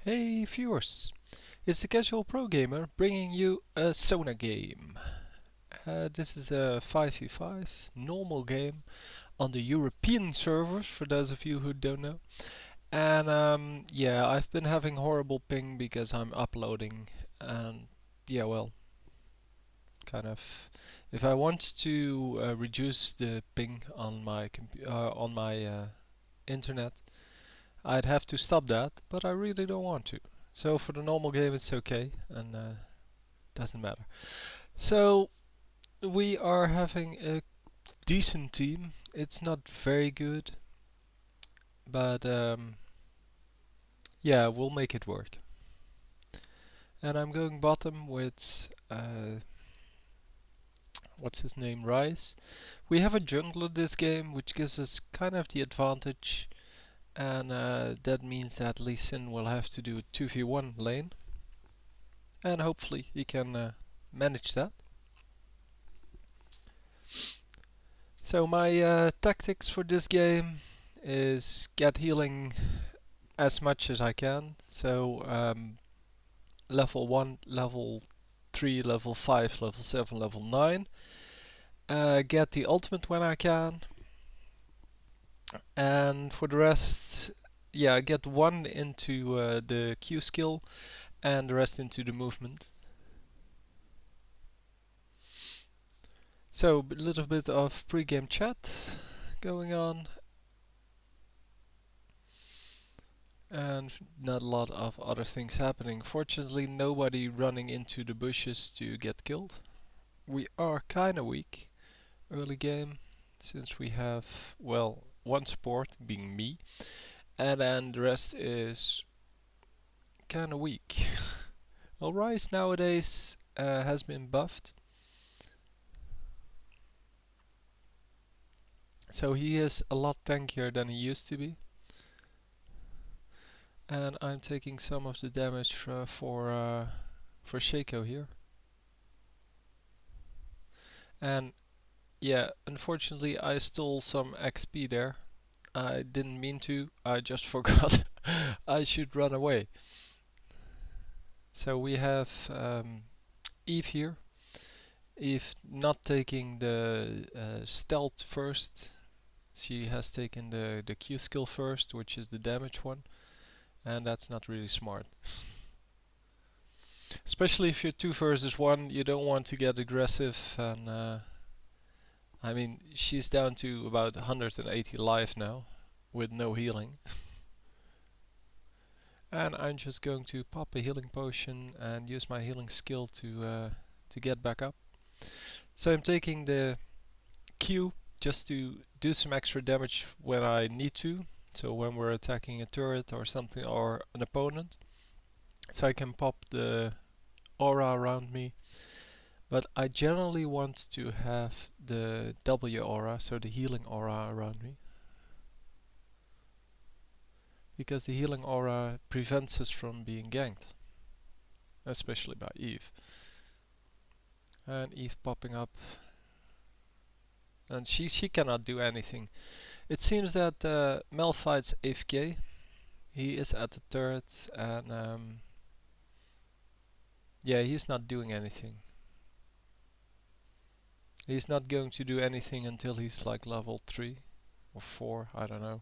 Hey viewers, it's the Casual Pro Gamer bringing you a Sona game. This is a 5v5 normal game on the European servers, for those of you who don't know. And yeah, I've been having horrible ping because I'm uploading, and yeah, well, kind of. If I want to reduce the ping on my internet, I'd have to stop that, but I really don't want to. So for the normal game it's okay, and doesn't matter. So we are having a decent team. It's not very good, but yeah, we'll make it work. And I'm going bottom with what's his name, Rice. We have a jungler this game, which gives us kind of the advantage, and that means that Lee Sin will have to do a 2v1 lane, and hopefully he can manage that. So my tactics for this game is get healing as much as I can. So level 1, level 3, level 5, level 7, level 9. Get the ultimate when I can. And for the rest, yeah, get one into the Q skill and the rest into the movement. So a little bit of pre-game chat going on. And not a lot of other things happening. Fortunately, nobody running into the bushes to get killed. We are kinda weak early game, since we have, well, one support, being me, and then the rest is kinda weak. Well, Rice nowadays has been buffed, so he is a lot tankier than he used to be. And I'm taking some of the damage for Shaco here. And yeah, unfortunately I stole some XP there. I didn't mean to, I just forgot I should run away. So we have Eve here. Eve not taking the stealth first. She has taken the Q skill first, which is the damage one. And that's not really smart. Especially if you're 2 versus 1, you don't want to get aggressive, and I mean, she's down to about 180 life now, with no healing. And I'm just going to pop a healing potion and use my healing skill to get back up. So I'm taking the Q just to do some extra damage when I need to. So when we're attacking a turret or something, or an opponent. So I can pop the aura around me. But I generally want to have the W aura, so the healing aura around me. Because the healing aura prevents us from being ganked. Especially by Eve. And Eve popping up. And she cannot do anything. It seems that Malphite's AFK. He is at the turret, and yeah, he's not doing anything. He's not going to do anything until he's like level 3 or 4, I don't know.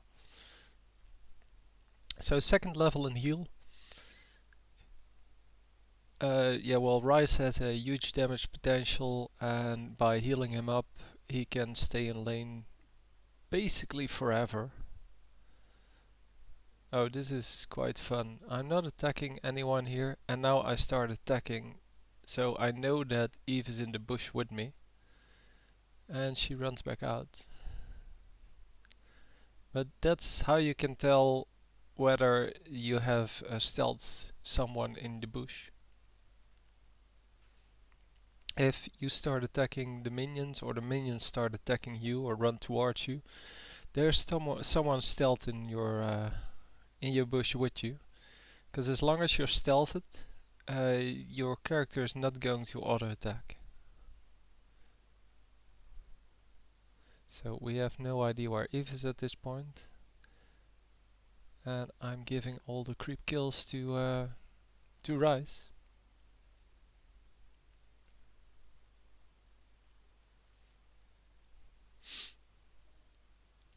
So second level in heal. Yeah, well, Rice has a huge damage potential, and by healing him up, he can stay in lane basically forever. Oh, this is quite fun. I'm not attacking anyone here, and now I start attacking. So I know that Eve is in the bush with me. And she runs back out. But that's how you can tell whether you have stealthed someone in the bush. If you start attacking the minions, or the minions start attacking you or run towards you, there's someone stealth in your bush with you. Because as long as you're stealthed, your character is not going to auto attack. So we have no idea where Eve is at this point. and I'm giving all the creep kills to Rise.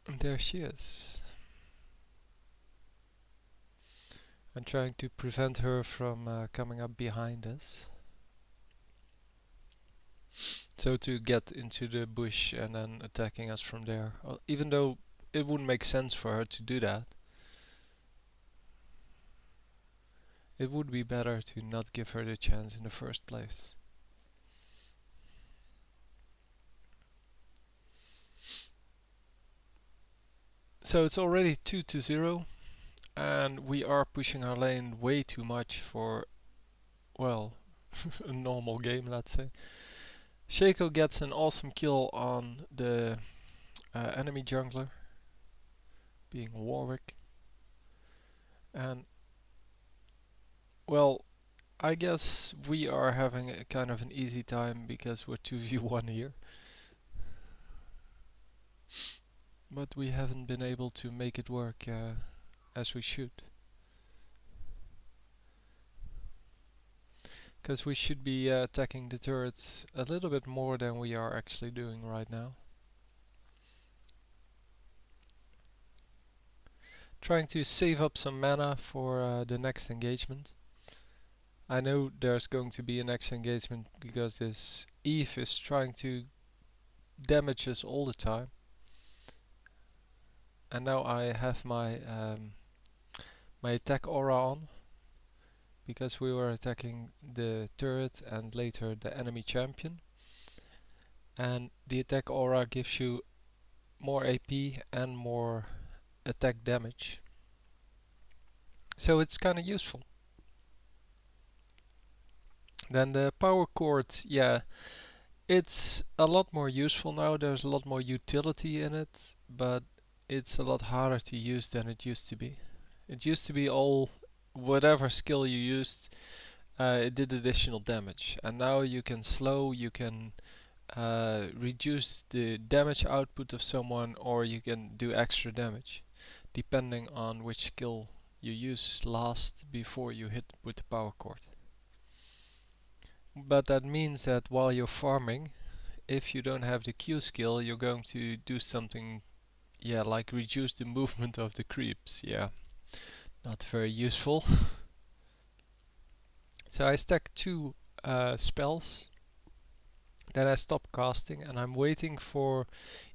And there she is. I'm trying to prevent her from coming up behind us. So to get into the bush and then attacking us from there. Even though it wouldn't make sense for her to do that, it would be better to not give her the chance in the first place. So it's already 2-0, and we are pushing our lane way too much for, well, a normal game, let's say. Shaco gets an awesome kill on the enemy jungler, being Warwick. And, well, I guess we are having a kind of an easy time because we're 2v1 here. But we haven't been able to make it work as we should. Because we should be attacking the turrets a little bit more than we are actually doing right now. Trying to save up some mana for the next engagement. I know there's going to be a next engagement because this Eve is trying to damage us all the time. And now I have my my attack aura on, because we were attacking the turret and later the enemy champion. And the attack aura gives you more AP and more attack damage. So it's kinda useful. Then the power cord, yeah, it's a lot more useful now. There's a lot more utility in it, but it's a lot harder to use than it used to be. It used to be all, whatever skill you used, it did additional damage. And now you can slow, you can reduce the damage output of someone, or you can do extra damage, depending on which skill you use last before you hit with the power cord. But that means that while you're farming, if you don't have the Q skill, you're going to do something, yeah, like reduce the movement of the creeps. Yeah, not very useful. So I stack 2 spells, then I stop casting, and I'm waiting for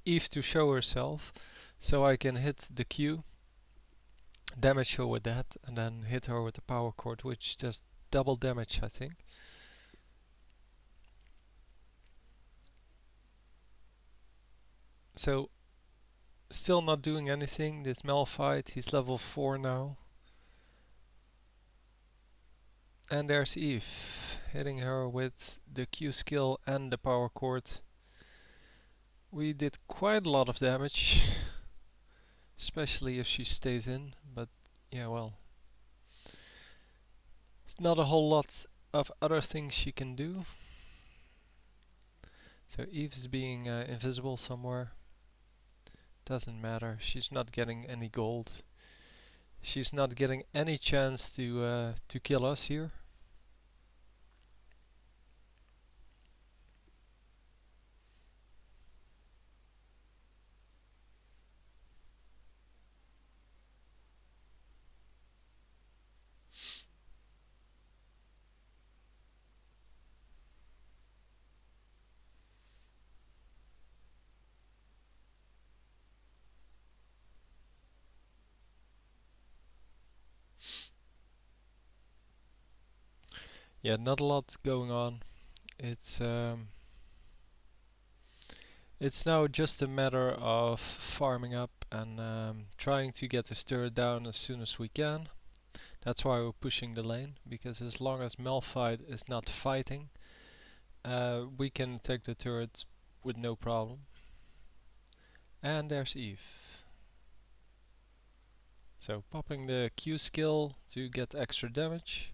Eve to show herself so I can hit the Q, damage her with that, and then hit her with the power cord, which does double damage, I think. So, still not doing anything. This Malphite, he's level 4 now. And there's Eve, hitting her with the Q skill and the power cord. We did quite a lot of damage, especially if she stays in, but yeah, well. There's not a whole lot of other things she can do. So Eve is being invisible somewhere. Doesn't matter, she's not getting any gold. She's not getting any chance to kill us here. Yeah, not a lot going on. It's now just a matter of farming up and trying to get the stir down as soon as we can. That's why we're pushing the lane, because as long as Malphite is not fighting, we can attack the turret with no problem. And there's Eve. So popping the Q skill to get extra damage.